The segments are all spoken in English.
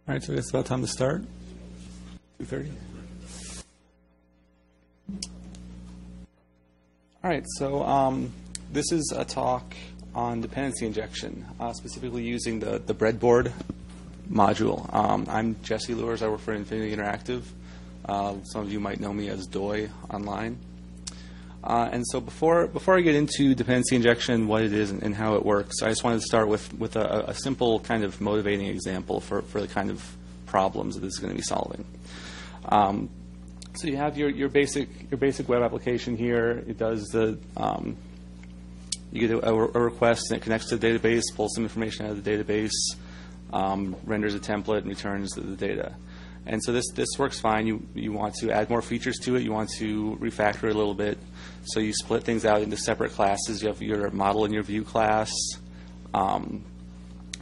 All right, so it's about time to start. 2:30. All right, so this is a talk on dependency injection, specifically using the Breadboard module. I'm Jesse Luehrs. I work for Infinity Interactive. Some of you might know me as Doi online. And so before I get into dependency injection, what it is and how it works, I just wanted to start with a simple kind of motivating example for the kind of problems that this is going to be solving. So you have your basic web application here. It does the you get a request and it connects to the database, pulls some information out of the database, renders a template, and returns the data. And so this works fine. You want to add more features to it. You want to refactor it a little bit. So you split things out into separate classes. You have your model and your view class, and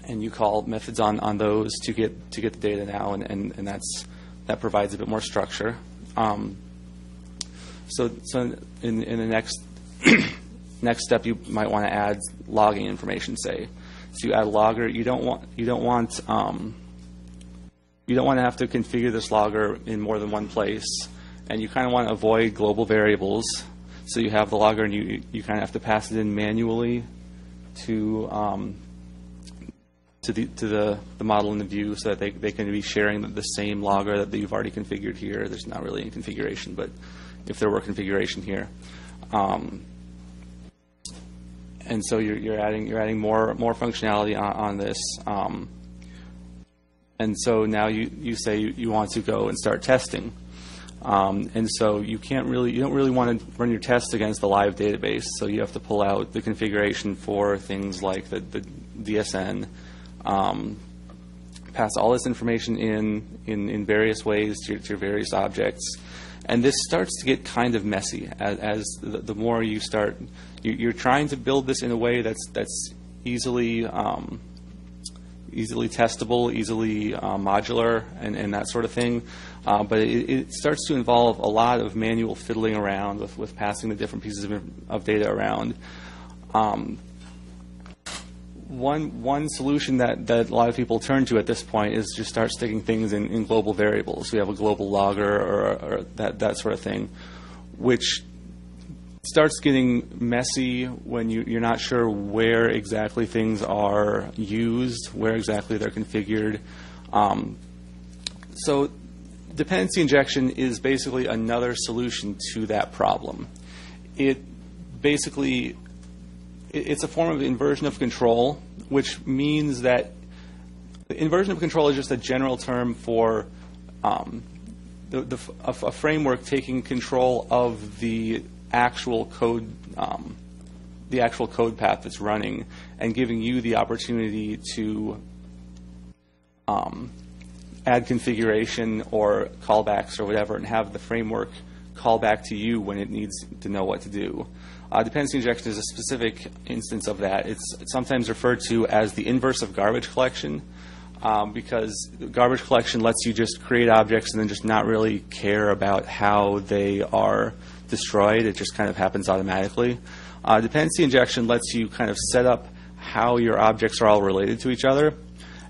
you call methods on those to get the data now, and that provides a bit more structure. So in the next step, you might want to add logging information. Say, so you add a logger. You don't want to have to configure this logger in more than one place, and you kind of want to avoid global variables. So you have the logger, and you kind of have to pass it in manually to the model and the view, so that they can be sharing the same logger that you've already configured here. There's not really any configuration, but if there were configuration here, and so you're adding more functionality on this. And so now you say you want to go and start testing, and so you don't really want to run your tests against the live database. So you have to pull out the configuration for things like the DSN, pass all this information in various ways to your various objects, and this starts to get kind of messy as the more you start. You're trying to build this in a way that's easily testable, easily modular, and that sort of thing. But it starts to involve a lot of manual fiddling around with passing the different pieces of data around. One solution that a lot of people turn to at this point is just start sticking things in global variables. We have a global logger or that sort of thing, which starts getting messy when you're not sure where exactly things are used, where exactly they're configured. So dependency injection is basically another solution to that problem. It's a form of inversion of control, which means that inversion of control is just a general term for a framework taking control of the actual code path that's running, and giving you the opportunity to add configuration or callbacks or whatever, and have the framework call back to you when it needs to know what to do. Dependency injection is a specific instance of that. It's sometimes referred to as the inverse of garbage collection, because garbage collection lets you just create objects and then just not really care about how they are destroyed. It just kind of happens automatically. Dependency injection lets you kind of set up how your objects are all related to each other,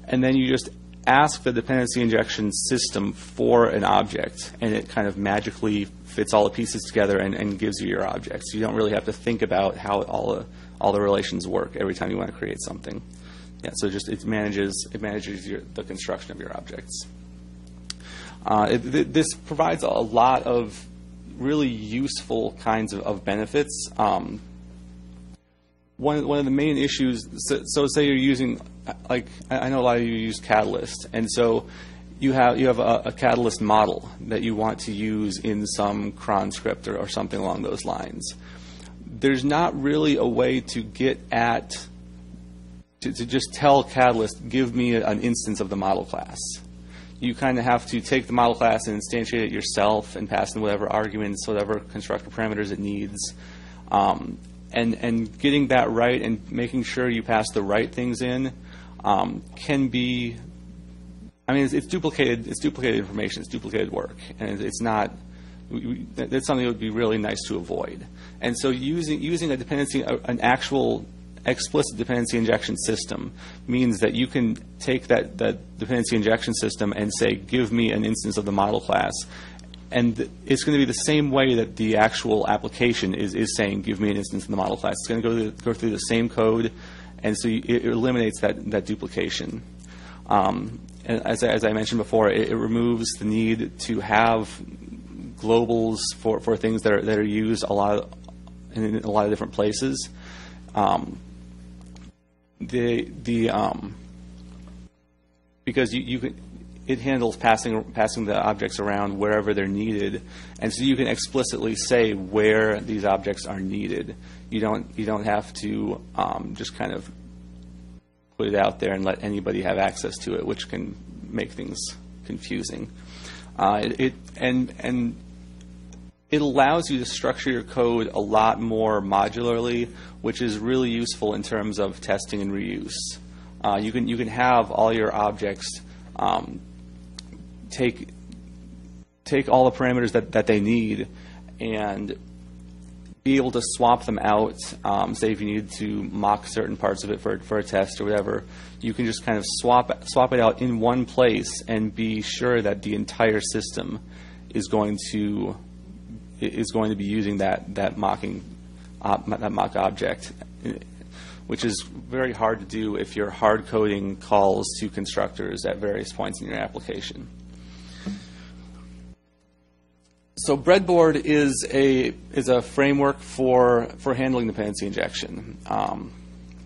and then you just ask the dependency injection system for an object, and it kind of magically fits all the pieces together and gives you your objects. You don't really have to think about how all the relations work every time you want to create something. Yeah, so just it manages the construction of your objects. This provides a lot of really useful kinds of benefits. One of the main issues, so say you're using, like I know a lot of you use Catalyst, and so you have a Catalyst model that you want to use in some cron script or something along those lines. There's not really a way to get at to just tell Catalyst, give me an instance of the model class. You kind of have to take the model class and instantiate it yourself and pass in whatever arguments, whatever constructor parameters it needs. And getting that right and making sure you pass the right things in can be, I mean, it's duplicated information, it's duplicated work, and it's not, that's something that would be really nice to avoid. And so using a dependency, an actual explicit dependency injection system means that you can take that dependency injection system and say, give me an instance of the model class. And it's going to be the same way that the actual application is saying, give me an instance of the model class. It's going to go through the same code, and so it eliminates that duplication. And as I mentioned before, it removes the need to have globals for things that are used in a lot of different places. Because it handles passing the objects around wherever they're needed, and so you can explicitly say where these objects are needed. You don't have to just kind of put it out there and let anybody have access to it, which can make things confusing. It allows you to structure your code a lot more modularly, which is really useful in terms of testing and reuse. You can have all your objects take all the parameters that they need and be able to swap them out. Say if you need to mock certain parts of it for a test or whatever, you can just kind of swap it out in one place and be sure that the entire system is going to be using that mock object, which is very hard to do if you're hard coding calls to constructors at various points in your application. So Breadboard is a framework for handling dependency injection.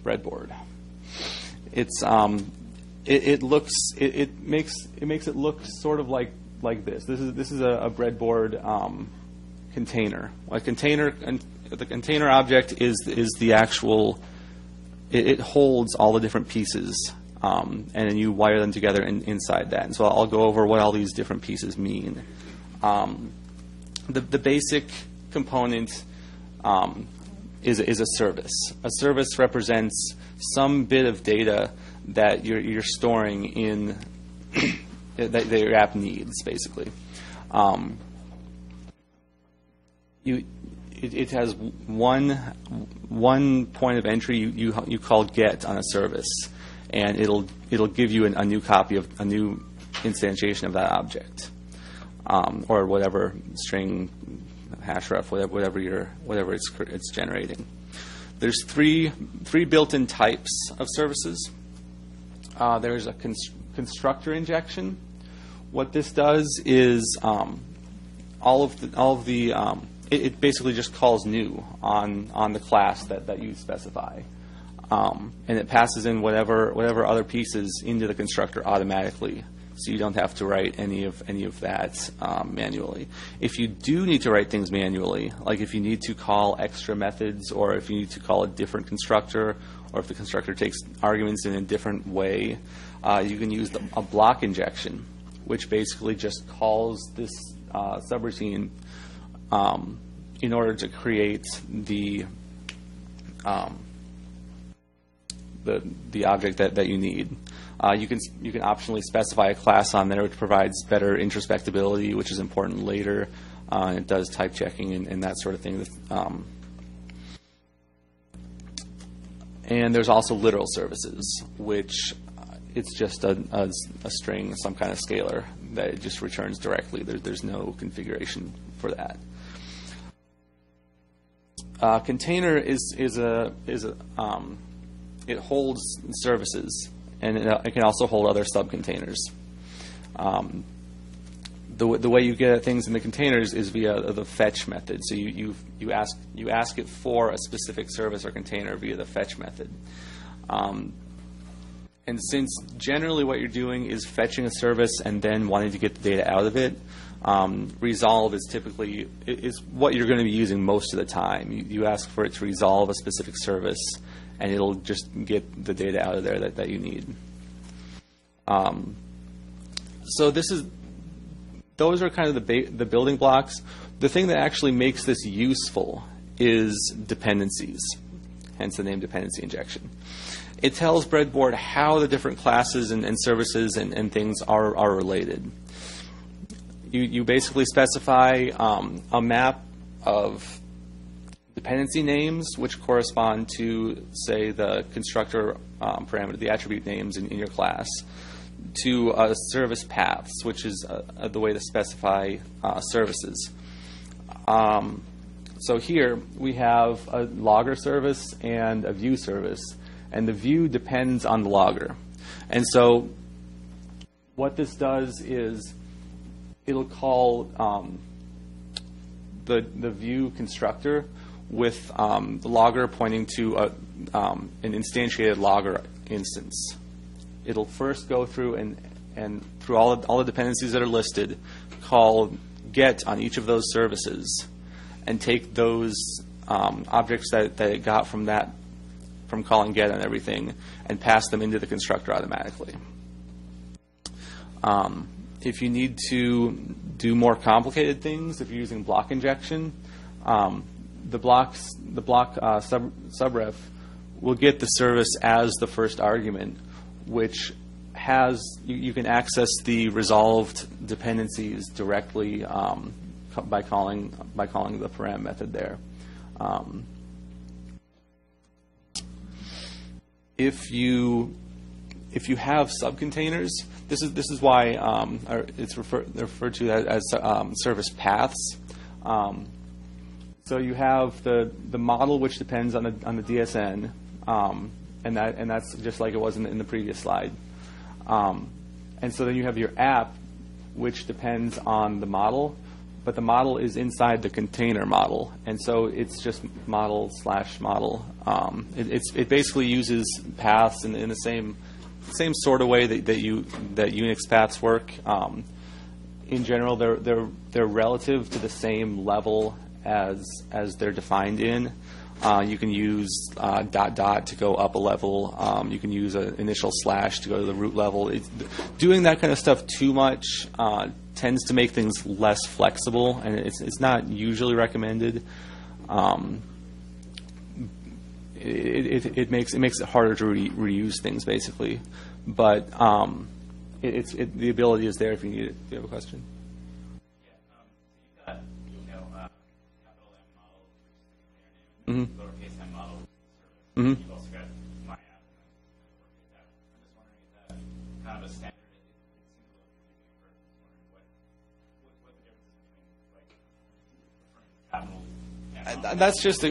Breadboard. It's it makes it look sort of like this. This is a breadboard container. A container, and the container object is the actual. It holds all the different pieces, and then you wire them together inside that. And so I'll go over what all these different pieces mean. The basic component is a service. A service represents some bit of data that you're storing in that your app needs, basically. It has one point of entry you call get on a service, and it'll give you a new copy of a new instantiation of that object. Or whatever string, hashref, whatever it's generating. There's three built-in types of services. There's a constructor injection. What this does is it basically just calls new on the class that you specify, and it passes in whatever other pieces into the constructor automatically. So you don't have to write any of that manually. If you do need to write things manually, like if you need to call extra methods, or if you need to call a different constructor, or if the constructor takes arguments in a different way, you can use a block injection, which basically just calls this subroutine in order to create the object that you need. You can optionally specify a class on there which provides better introspectability, which is important later. It does type checking and that sort of thing. And there's also literal services, which it's just a string, some kind of scalar that it just returns directly. There's no configuration for that. Container it holds services, and it can also hold other subcontainers. The way you get at things in the containers is via the fetch method. So you ask it for a specific service or container via the fetch method. And since generally what you're doing is fetching a service and then wanting to get the data out of it, resolve is typically what you're going to be using most of the time. You ask for it to resolve a specific service, and it'll just get the data out of there that you need. So those are kind of the building blocks. The thing that actually makes this useful is dependencies, hence the name dependency injection. It tells Breadboard how the different classes and services and things are related. You basically specify a map of dependency names, which correspond to, say, the constructor parameter, the attribute names in your class, to service paths, which is the way to specify services. So here we have a logger service and a view service, and the view depends on the logger. And so what this does is it'll call the view constructor with the logger pointing to an instantiated logger instance. It'll first go through and through all the dependencies that are listed, call get on each of those services, and take those objects that it got from calling get on everything, and pass them into the constructor automatically. If you need to do more complicated things, if you're using block injection, the block subref will get the service as the first argument, which has you can access the resolved dependencies directly by calling the param method there. If you have subcontainers, this is why it's referred to as service paths. So you have the model, which depends on the DSN, and that's just like it was in the previous slide. And so then you have your app, which depends on the model, but the model is inside the container model, and so it's just model/model. It basically uses paths in the same sort of way that Unix paths work. In general, they're relative to the same level as they're defined in. You can use ... to go up a level. You can use an initial slash to go to the root level. Doing that kind of stuff too much tends to make things less flexible, and it's not usually recommended. It makes it harder to reuse things, basically. But the ability is there if you need it. Do you have a question? Yeah. So you've got capital M model, which is the container name, Mm-hmm. lowercase m model, service. Mm-hmm. You've also got my app and lowercase app. I'm just wondering, is that kind of a standard? It seems a little confusing at first. I'm just wondering what the difference is between like referring to capital M model. That's just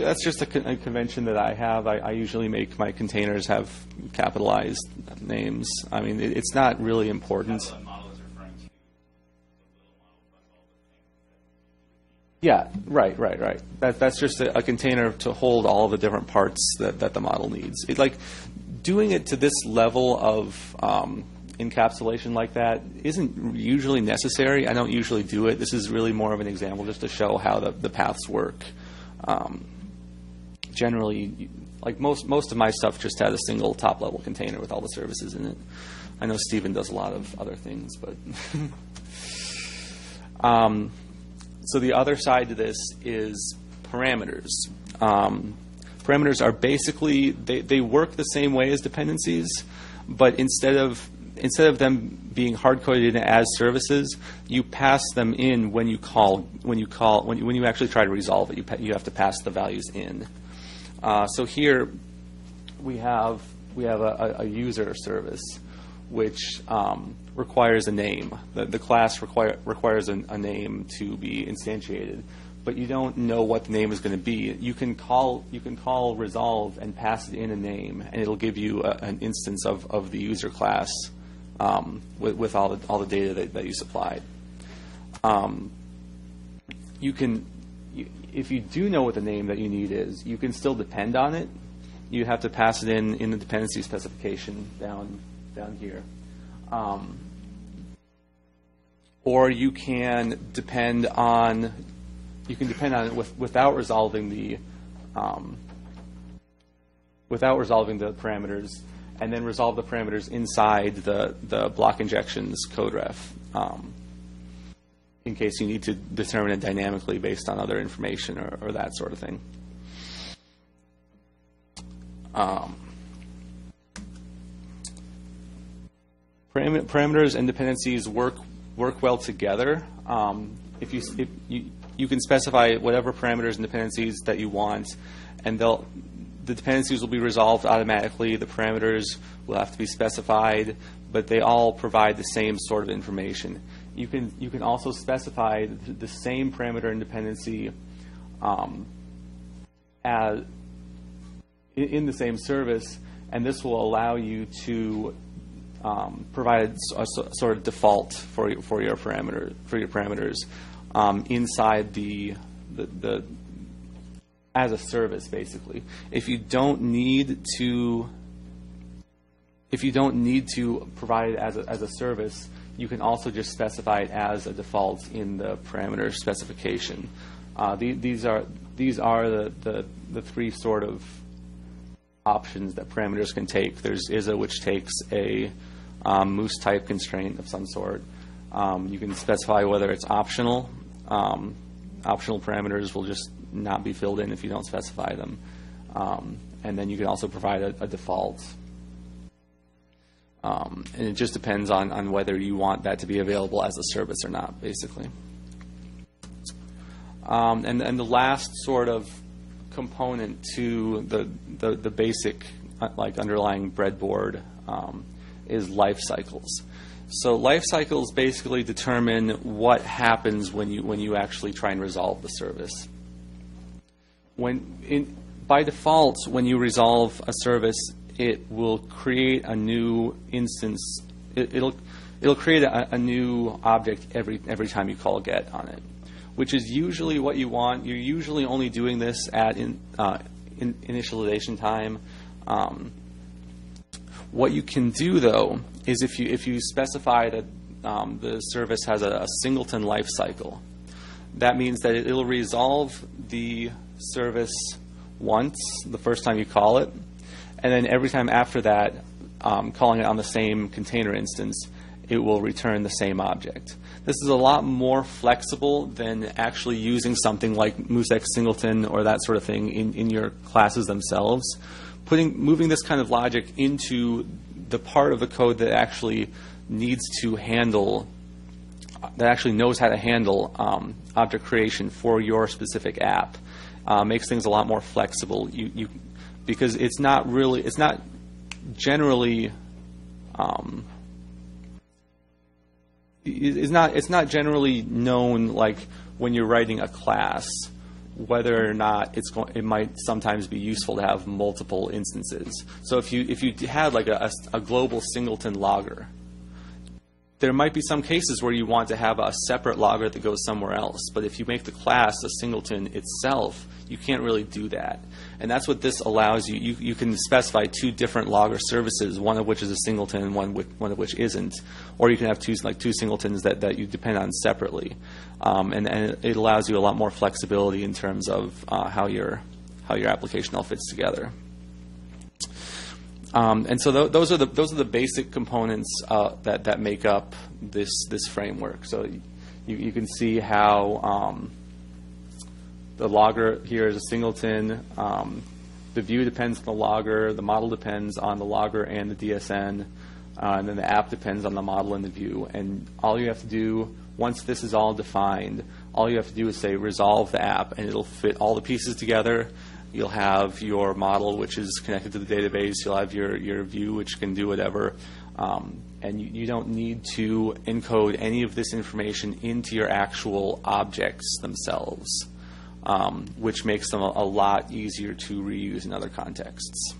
a convention that I have. I usually make my containers have capitalized names. I mean, it's not really important. Capital M model is referring to the little model plus all the things that Yeah, right. That's just a container to hold all the different parts that the model needs. It's like doing it to this level of encapsulation like that isn't usually necessary. I don't usually do it. This is really more of an example just to show how the paths work. Generally, like most of my stuff just has a single top-level container with all the services in it. I know Steven does a lot of other things, but so the other side to this is parameters. Parameters are basically they work the same way as dependencies, but instead of them being hard-coded as services, you pass them in when you actually try to resolve it. You have to pass the values in. So here we have a user service which requires a name. The class requires a name to be instantiated, but you don't know what the name is going to be. You can call resolve and pass it in a name, and it'll give you an instance of the user class with all the data that you supplied. If you do know what the name that you need is, you can still depend on it. You have to pass it in the dependency specification down here. Or you can depend on it without resolving the parameters, and then resolve the parameters inside the block injections code ref, in case you need to determine it dynamically based on other information or that sort of thing. Parameters and dependencies work well together. you can specify whatever parameters and dependencies that you want, and the dependencies will be resolved automatically. The parameters will have to be specified, but they all provide the same sort of information. You can also specify the same parameter and dependency in the same service, and this will allow you to provide a sort of default for your parameters inside the as a service, basically. If you don't need to provide it as a service, you can also just specify it as a default in the parameter specification. These are the three sort of options that parameters can take. There's ISA, which takes a moose type constraint of some sort. You can specify whether it's optional. Optional parameters will just not be filled in if you don't specify them. And then you can also provide a default. And it just depends on whether you want that to be available as a service or not, basically. And the last sort of component to the basic underlying breadboard is life cycles. So life cycles basically determine what happens when you actually try and resolve the service. By default, when you resolve a service, it will create a new instance. It'll create a new object every time you call get on it, which is usually what you want. You're usually only doing this at initialization time. What you can do, though, is if you specify that the service has a singleton life cycle, that means that it'll resolve the service once, the first time you call it, and then every time after that, calling it on the same container instance, it will return the same object. This is a lot more flexible than actually using something like MooseX singleton or that sort of thing in your classes themselves. Moving this kind of logic into the part of the code that actually needs to handle, that actually knows how to handle object creation for your specific app, makes things a lot more flexible. Because it's not generally known, like when you're writing a class, whether or not it might sometimes be useful to have multiple instances. So if you had like a global singleton logger, there might be some cases where you want to have a separate logger that goes somewhere else. But if you make the class a singleton itself, you can't really do that. And that's what this allows you. You can specify two different logger services, one of which is a singleton and one of which isn't. Or you can have two singletons that you depend on separately. And it allows you a lot more flexibility in terms of how your application all fits together. And so those are the basic components that make up this framework. So you can see how the logger here is a singleton. The view depends on the logger. The model depends on the logger and the DSN. And then the app depends on the model and the view. And all you have to do, once this is all defined, all you have to do is say resolve the app, and it'll fit all the pieces together. You'll have your model, which is connected to the database. You'll have your view, which can do whatever. And you don't need to encode any of this information into your actual objects themselves, which makes them a lot easier to reuse in other contexts.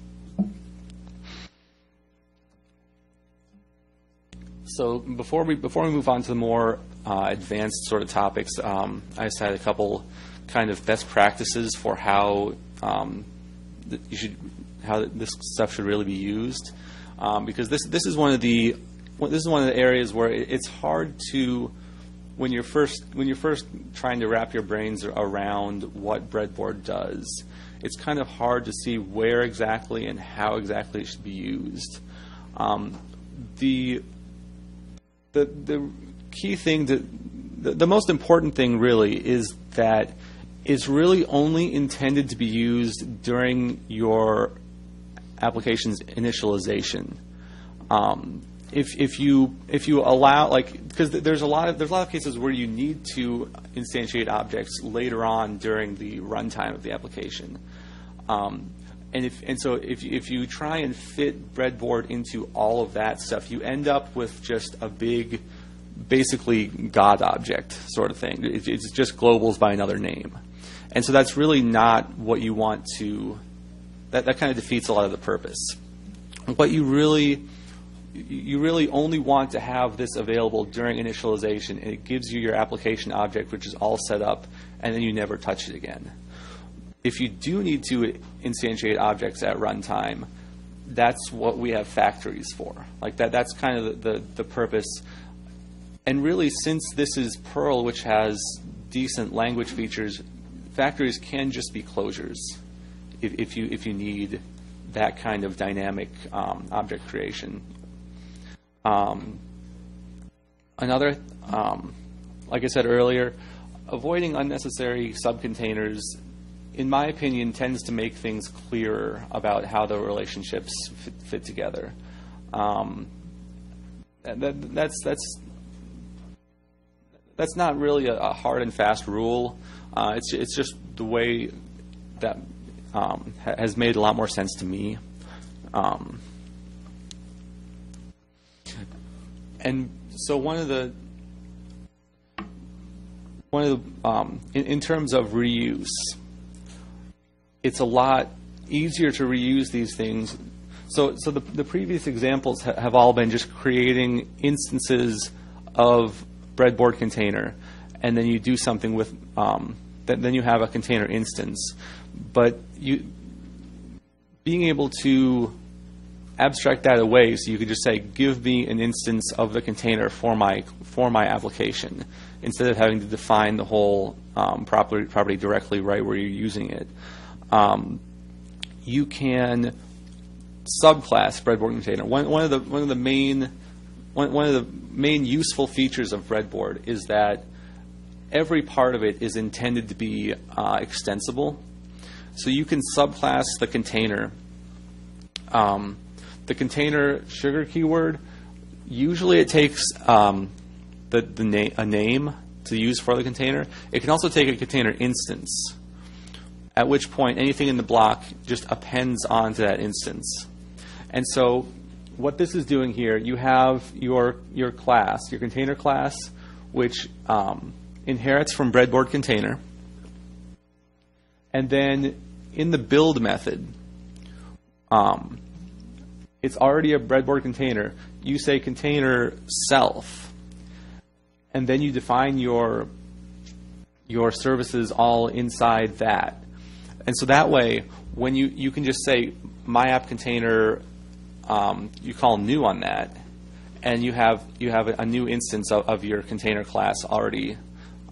So before we move on to the more advanced sort of topics, I just had a couple kind of best practices for how this stuff should really be used, because this is one of the areas where it's hard to, when you're first trying to wrap your brains around what Breadboard does, it's kind of hard to see where exactly and how exactly it should be used. The key thing, the most important thing really is that it's really only intended to be used during your application's initialization. if you allow, like, because there's a lot of cases where you need to instantiate objects later on during the runtime of the application, so if you try and fit Breadboard into all of that stuff, you end up with just a big, basically God object sort of thing. It's just globals by another name, and so that's really not what you want to. That kind of defeats a lot of the purpose. What you really only want to have this available during initialization. It gives you your application object, which is all set up, and then you never touch it again. If you do need to instantiate objects at runtime, that's what we have factories for. Like that's kind of the purpose. And really, since this is Perl, which has decent language features, factories can just be closures if you need that kind of dynamic object creation. Another, like I said earlier, avoiding unnecessary subcontainers, in my opinion, tends to make things clearer about how the relationships fit together. That's not really a hard and fast rule. It's just the way that has made a lot more sense to me. And so in terms of reuse, it's a lot easier to reuse these things. So the previous examples have all been just creating instances of Breadboard container, and then you do something with then you have a container instance. But being able to abstract that away, so you could just say, give me an instance of the container for my application, instead of having to define the whole property directly right where you're using it. You can subclass Breadboard container. One of the main useful features of Breadboard is that every part of it is intended to be extensible. So you can subclass the container. The container sugar keyword, usually it takes a name to use for the container. It can also take a container instance, at which point anything in the block just appends onto that instance. And so what this is doing here, you have your class, your container class, which inherits from Breadboard container. And then in the build method, it's already a Breadboard container. You say container self, and then you define your services all inside that. And so that way, when you can just say my app container, you call new on that, and you have a new instance of your container class already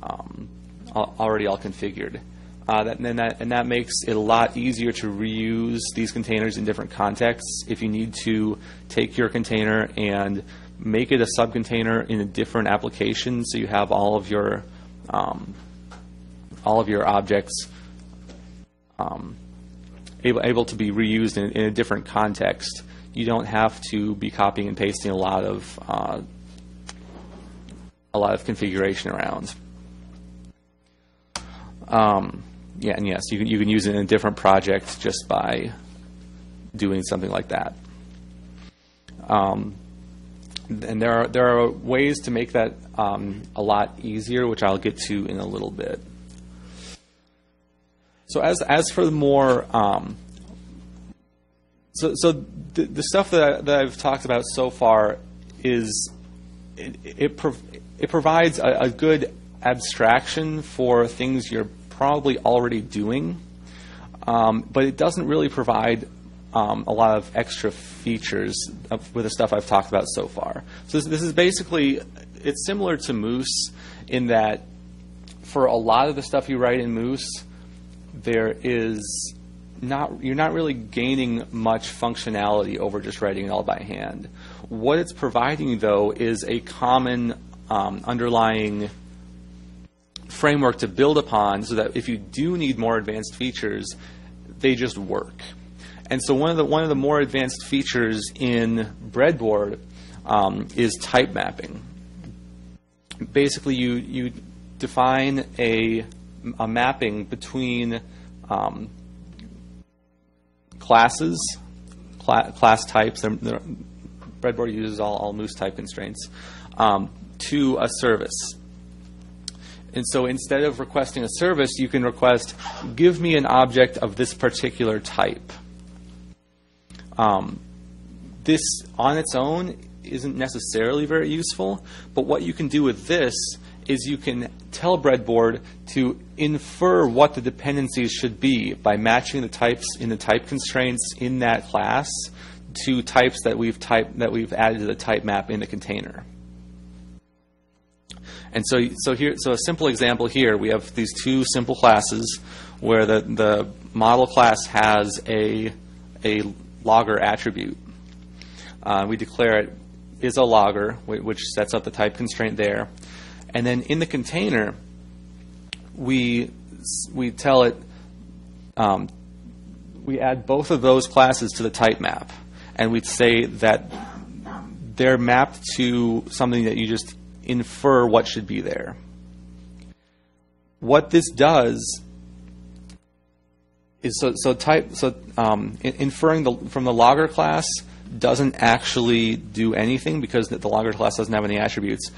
all configured. And that makes it a lot easier to reuse these containers in different contexts. If you need to take your container and make it a subcontainer in a different application, so you have all of your objects able to be reused in a different context, you don't have to be copying and pasting a lot of configuration around. Yeah, and yes, you can use it in a different project just by doing something like that. And there are ways to make that a lot easier, which I'll get to in a little bit. So as for the more the stuff that I've talked about so far is it provides a good abstraction for things you're probably already doing, but it doesn't really provide a lot of extra features with the stuff I've talked about so far. So this is basically, it's similar to Moose in that for a lot of the stuff you write in Moose, you're not really gaining much functionality over just writing it all by hand. What it's providing, though, is a common underlying framework to build upon, so that if you do need more advanced features, they just work. And so one of the more advanced features in Breadboard is type mapping. Basically, you define a mapping between classes, class types. Breadboard uses all Moose type constraints to a service. And so instead of requesting a service, you can request, give me an object of this particular type. This on its own isn't necessarily very useful, but what you can do with this is you can tell Breadboard to infer what the dependencies should be by matching the types in the type constraints in that class to types that we've added to the type map in the container. And so a simple example here, we have these two simple classes where the model class has a logger attribute. We declare it is a logger, which sets up the type constraint there. And then in the container, we tell it, we add both of those classes to the type map. And we say that they're mapped to something that you just infer what should be there. What this does is inferring from the logger class doesn't actually do anything because the logger class doesn't have any attributes.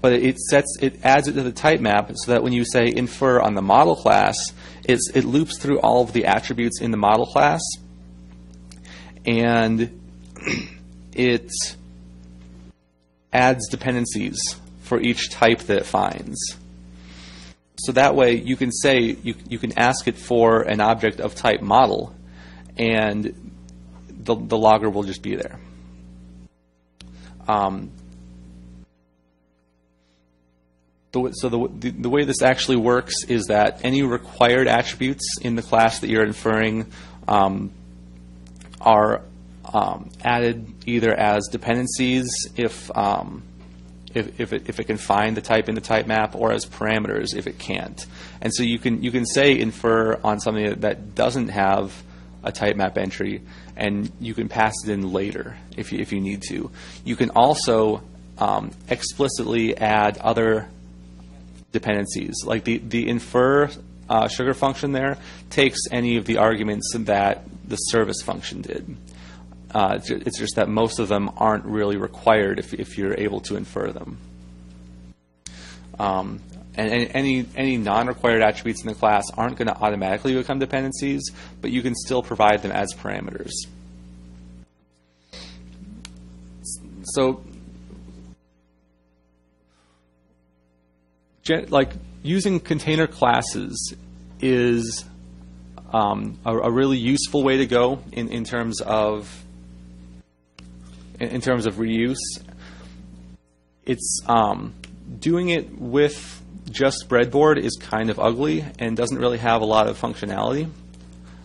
But it adds it to the type map so that when you say infer on the model class, it loops through all of the attributes in the model class, and it adds dependencies for each type that it finds. So that way you can say, you can ask it for an object of type model, and the logger will just be there. The way this actually works is that any required attributes in the class that you're inferring are added either as dependencies if it can find the type in the type map, or as parameters if it can't. And so you can say infer on something that doesn't have a type map entry, and you can pass it in later if you need to. You can also explicitly add other dependencies, like the infer sugar function there takes any of the arguments that the service function did. It's just that most of them aren't really required if you're able to infer them. And any non-required attributes in the class aren't going to automatically become dependencies, but you can still provide them as parameters. So, like, using container classes is a really useful way to go in terms of reuse. It's doing it with just Breadboard is kind of ugly and doesn't really have a lot of functionality.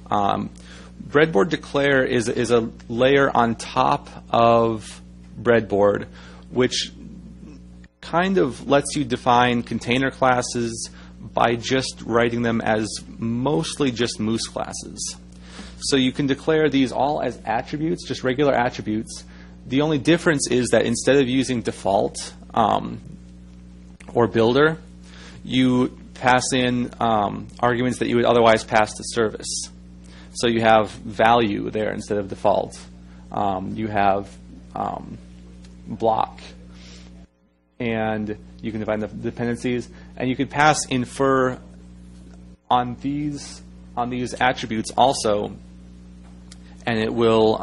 Breadboard declare is a layer on top of Breadboard, which kind of lets you define container classes by just writing them as mostly just Moose classes. So you can declare these all as attributes, just regular attributes. The only difference is that instead of using default or builder, you pass in arguments that you would otherwise pass to service. So you have value there instead of default. You have block, and you can define the dependencies, and you can pass infer on these attributes also, and it will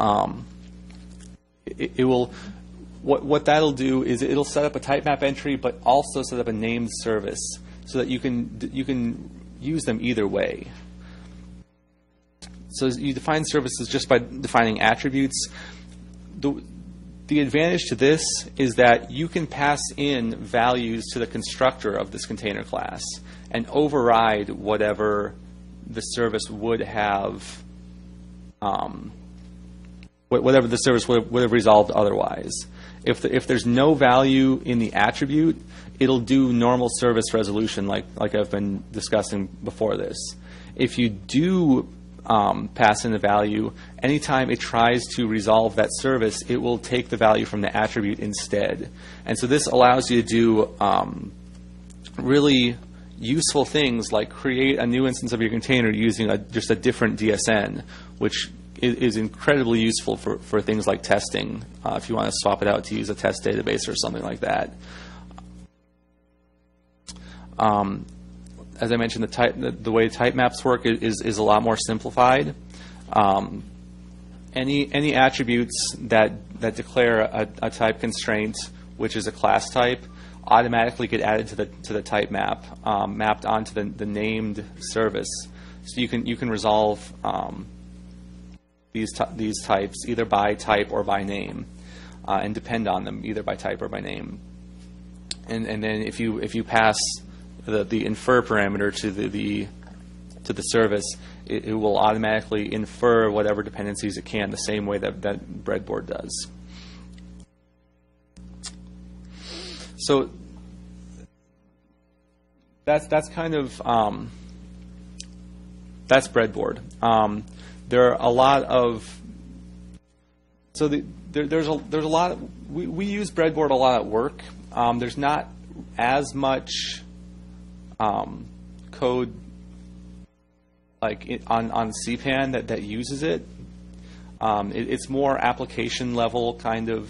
what that'll do is it'll set up a type map entry, but also set up a named service so that you can use them either way. So you define services just by defining attributes. The advantage to this is that you can pass in values to the constructor of this container class and override whatever the service would have, whatever the service would have resolved otherwise. If there's no value in the attribute, it'll do normal service resolution like I've been discussing before this. If you do pass in a value, anytime it tries to resolve that service, it will take the value from the attribute instead. And so this allows you to do really useful things like create a new instance of your container using just a different DSN, which is incredibly useful for things like testing, if you want to swap it out to use a test database or something like that. As I mentioned, the way type maps work is a lot more simplified. Any attributes that declare a type constraint, which is a class type, automatically get added to the type map, mapped onto the named service. So you can resolve these types either by type or by name, and depend on them either by type or by name. And then if you pass the infer parameter to the service, it will automatically infer whatever dependencies it can, the same way that Breadboard does. So that's kind of that's Breadboard. There are a lot of there's a lot of, we use Breadboard a lot at work. There's not as much code like on CPAN that uses it. It's more application level kind of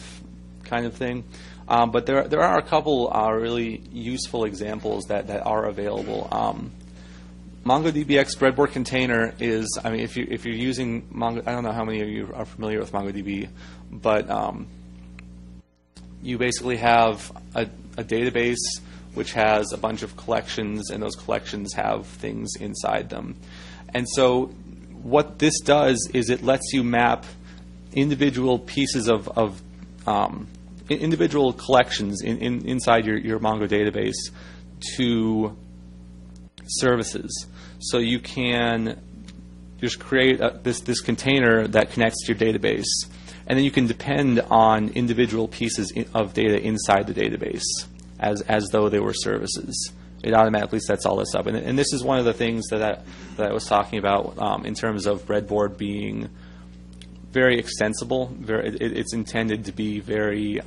thing. But there are a couple really useful examples that are available. MongoDBX Breadboard container is, I mean, if you're using Mongo, I don't know how many of you are familiar with MongoDB, but you basically have a database which has a bunch of collections, and those collections have things inside them. And so what this does is it lets you map individual pieces of individual collections inside your Mongo database to services. So you can just create this container that connects to your database, and then you can depend on individual pieces of data inside the database as though they were services. It automatically sets all this up. And this is one of the things that I was talking about in terms of Breadboard being very extensible. It's intended to be very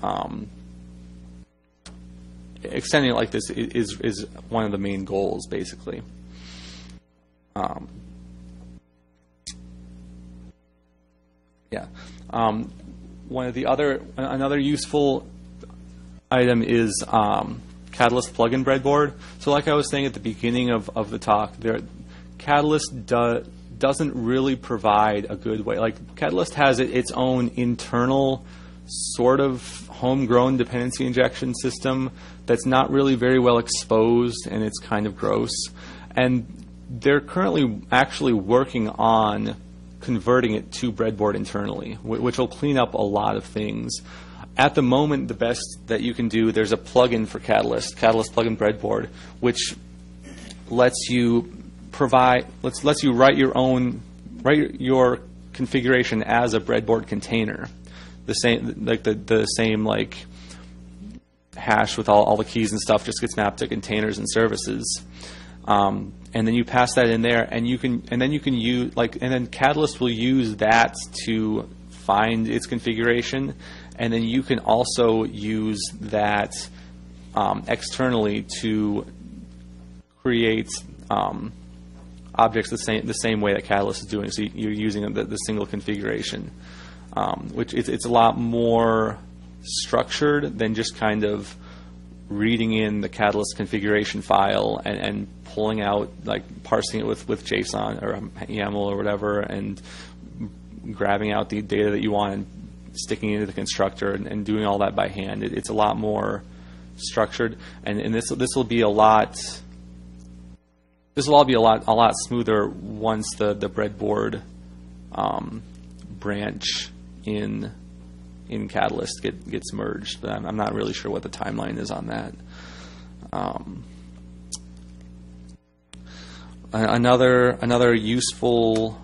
extending it like this is one of the main goals, basically. Another useful item is Catalyst plugin Breadboard. So like I was saying at the beginning of the talk, Catalyst doesn't really provide a good way. Like Catalyst has its own internal sort of homegrown dependency injection system that's not really very well exposed, and it's kind of gross. And they're currently actually working on converting it to Breadboard internally, which will clean up a lot of things. At the moment, the best that you can do, there's a plugin for Catalyst plugin Breadboard, which lets you lets you write your configuration as a Breadboard container, the same hash with all the keys and stuff just gets mapped to containers and services, and then you pass that in there, and then Catalyst will use that to find its configuration, and then you can also use that externally to create objects the same way that Catalyst is doing. So you're using the single configuration, which it's a lot more structured than just kind of reading in the Catalyst configuration file and pulling out, like parsing it with JSON or YAML or whatever, and grabbing out the data that you want and sticking it into the constructor and doing all that by hand. It's a lot more structured, and this will be a lot. This will all be a lot smoother once the Breadboard branch in Catalyst gets merged. But I'm not really sure what the timeline is on that. Another useful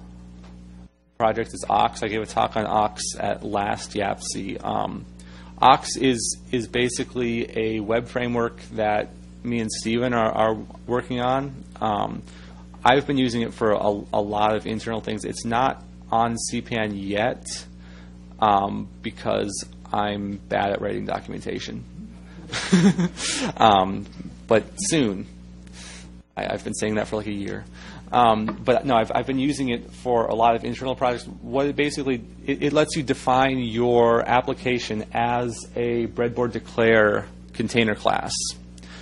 project is Ox. I gave a talk on Ox at last YAPC. Ox is basically a web framework that me and Steven are working on. I've been using it for a lot of internal things. It's not on CPAN yet because I'm bad at writing documentation. But soon. I've been saying that for like a year. But no, I've been using it for a lot of internal projects. What it basically, it lets you define your application as a breadboard declare container class.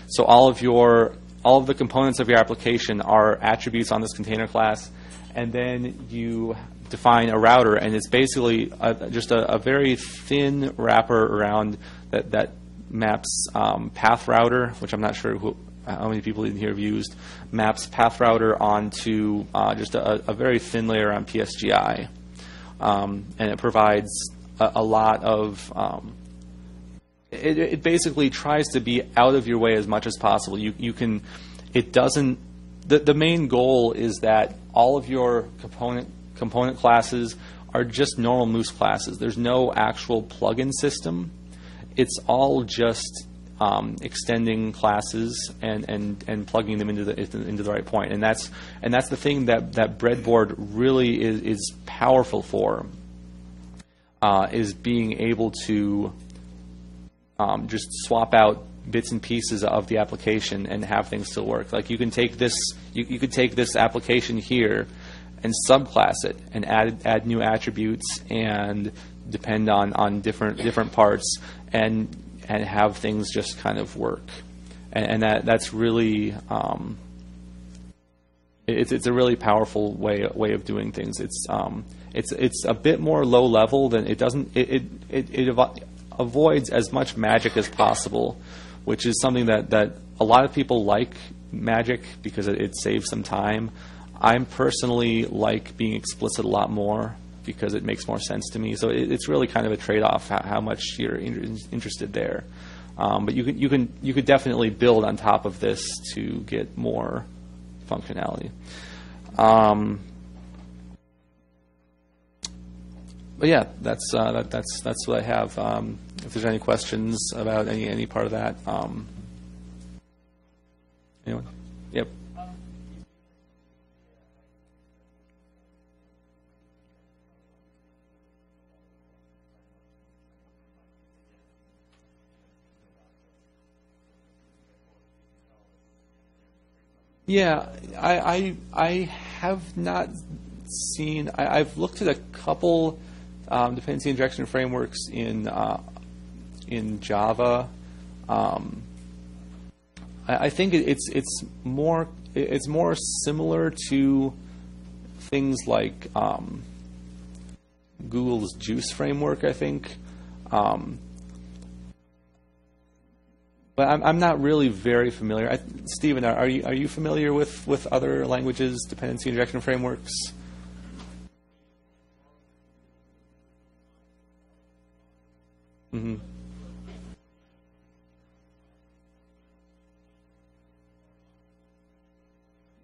So all of the components of your application are attributes on this container class, and then you define a router, and it's basically just a very thin wrapper around that maps path router, which I'm not sure how many people in here have used, maps path router onto just a very thin layer on PSGI. And it provides a lot of, it basically tries to be out of your way as much as possible. You can, it doesn't, the main goal is that all of your component classes are just normal Moose classes. There's no actual plugin system. It's all just extending classes and plugging them into the right point, and that's the thing that Breadboard really is powerful for, is being able to just swap out bits and pieces of the application and have things still work. Like you can take this, you could take this application here and subclass it and add new attributes and depend on different parts and have things just kind of work, and that's really it's a really powerful way of doing things. It's a bit more low level than it avoids as much magic as possible, which is something that a lot of people like magic because it saves some time. I'm personally like being explicit a lot more because it makes more sense to me. So it's really kind of a trade-off how much you're interested there. But you could definitely build on top of this to get more functionality. But yeah, that's what I have. If there's any questions about any part of that, anyone? Yep. Yeah, I have not seen. I've looked at a couple dependency injection frameworks in Java. I think it's more similar to things like Google's Juice framework, I think. But I'm not really very familiar. Stephen, are you familiar with other languages, dependency injection frameworks? Mm-hmm.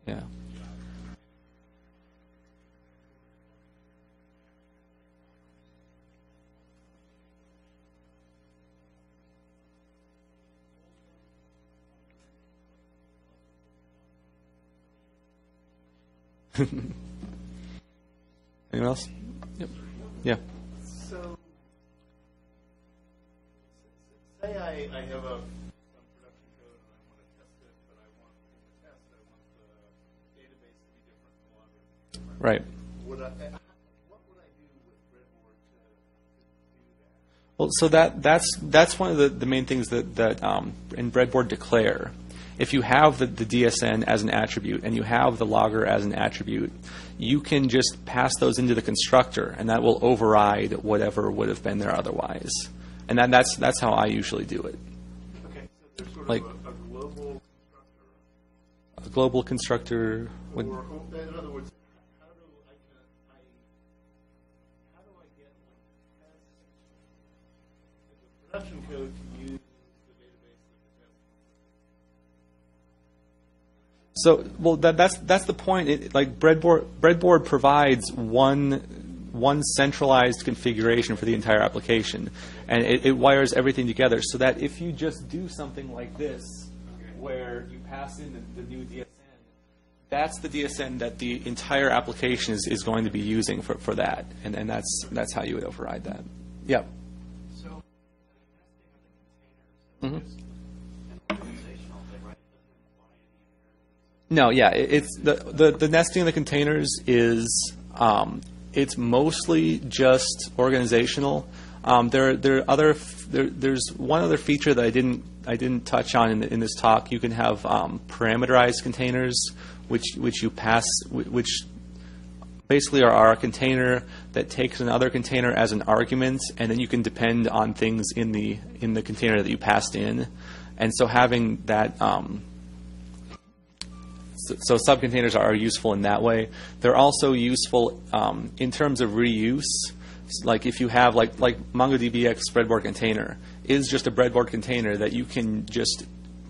Yeah. Anyone else? Yep. Yeah. So, say I have some production code and I want to test it, but I want in the test I want the database to be different from logger. Right. What would I do with Breadboard to do that? Well, so that's one of the main things that in Breadboard declare. If you have the DSN as an attribute and you have the logger as an attribute, you can just pass those into the constructor, and that will override whatever would have been there otherwise. And that's how I usually do it. Okay, so there's sort Like of a global constructor. a global constructor would. Or, in other words, how do I get one test the production code to use the database of the test? So, well, that's the point. Like Breadboard provides one centralized configuration for the entire application, and it wires everything together so that if you just do something like this, where you pass in the new DSN, that's the DSN that the entire application is going to be using for that, and that's how you would override that. Yep. So, Mhm. just an organizational thing, right? It doesn't imply any inheritance. No, yeah, it's the nesting of the containers is it's mostly just organizational. There's one other feature that I didn't touch on in this talk. You can have parameterized containers, which you pass, which basically are a container that takes another container as an argument, and then you can depend on things in the container that you passed in, and so having that. So subcontainers are useful in that way. They're also useful in terms of reuse. Like if you have like MongoDBX breadboard container is just a breadboard container that you can just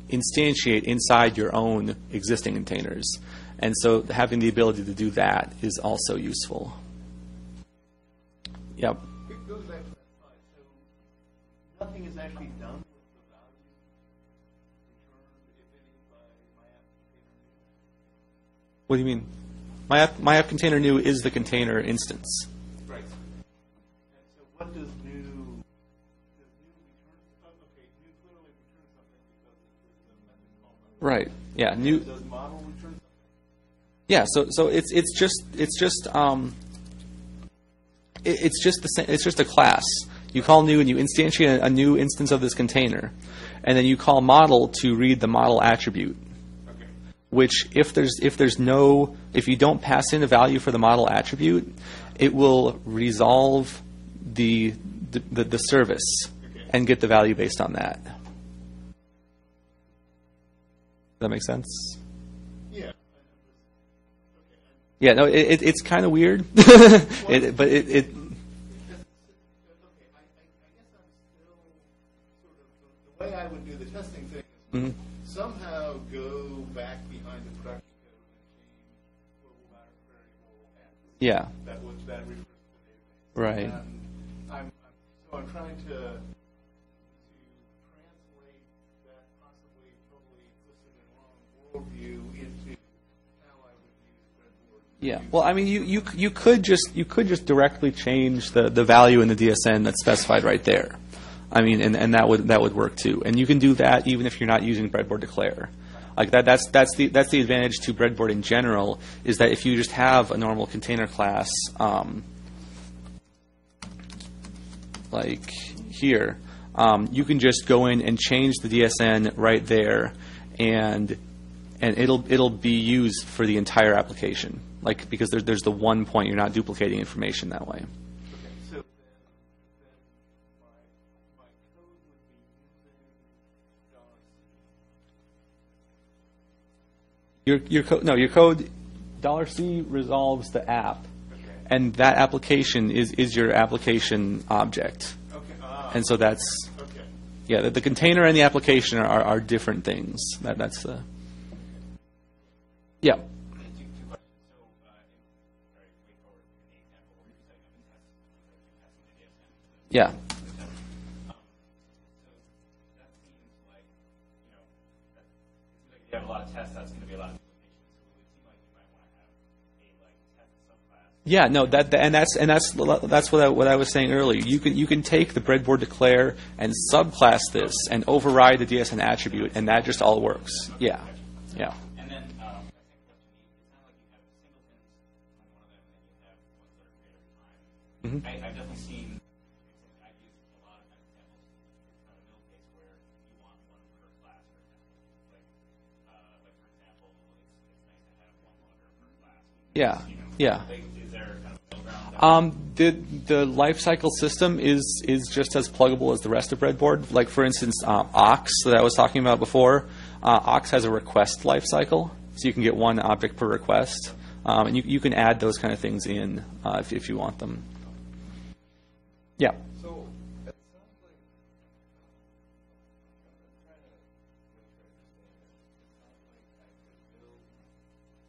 instantiate inside your own existing containers. And so having the ability to do that is also useful. Yep. It goes back to that slide. So nothing is actually done with the value returned, if any, by my application. What do you mean? My app container new is the container instance. Right. And so what does new return? Okay, new clearly returns something because it's a method called model. Right. Yeah. New. Does model return something? Yeah. So it's just a class. You call new and you instantiate a new instance of this container, and then you call model to read the model attribute. Okay. Which if you don't pass in a value for the model attribute, it will resolve the service and get the value based on that. Does that make sense? Yeah. Okay. Yeah, no, it's kind of weird, but it. Okay, I guess I'm still sort of the way I would do the testing thing is Mhm. somehow go back behind the production code and change global variable X. Yeah. That refers to the database. Right. And I'm trying to translate that possibly totally implicit and wrong worldview into how I would use Breadboard. Yeah. Well, I mean, you could just directly change the value in the DSN that's specified right there. I mean, and that would work too. And you can do that even if you're not using Breadboard declare. Like that's the advantage to Breadboard in general is that if you just have a normal container class, like here, you can just go in and change the DSN right there, and it'll be used for the entire application. Like because there's the one point you're not duplicating information that way. Okay, so then my code would be using Your code $C resolves the app, Okay. and that application is your application object. Okay. And so that's Okay. yeah, the container and the application are different things. That's the yeah. Two questions. So, very straightforward in the example where you're setting up a test, testing the DSM. Yeah. So that seems like, you know, if you have a lot of tests, that's going to be a lot of duplication. So it would seem like you might want to have a test subclass. Yeah, no, that's what I was saying earlier. You can take the breadboard declare and subclass this and override the DSN attribute, and that just all works. Yeah, yeah. And then my second question, it's not like you have a single instance on one of them, and you have ones that are created over time. Mhm. I've definitely seen. I've used a lot of examples on a middle case where you want one per class, for example. Like for example, it's nice to have one loader per class. Yeah, yeah. Is there kind of a middle ground? The lifecycle system is just as pluggable as the rest of Breadboard. Like for instance, Ox that I was talking about before. Ox has a request lifecycle, so you can get one object per request, and you can add those kind of things in if you want them. Yeah. So it sounds like I'm trying to make sure I understand this. It sounds like I could build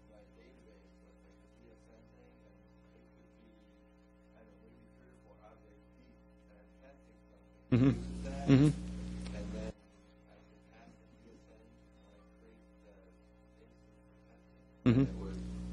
my database with like a DSN thing, and it could be I don't know, maybe 3 or 4 objects deep, and I'm testing something. Mhm. Use that, Mhm. and then I could pass the DSN, like create the instance for testing. Mhm.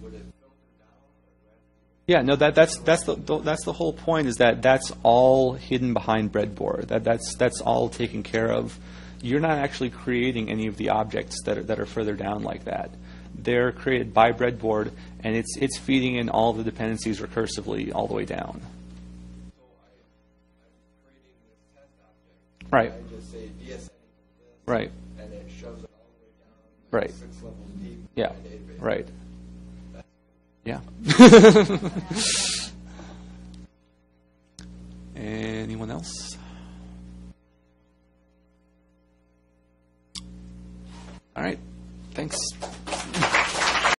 Would it filter down, or do I have to? Yeah, no, that's the whole point, is that that's all hidden behind Breadboard. That's all taken care of. You're not actually creating any of the objects that are further down like that. They're created by Breadboard, and it's feeding in all the dependencies recursively all the way down. So I'm creating this test object. Right. I just say DSN equals this. Right. And it shoves it all the way down. Like Right. 6 levels deep. Yeah. In my database. Right. That's Yeah. Anyone else? All right. Thanks.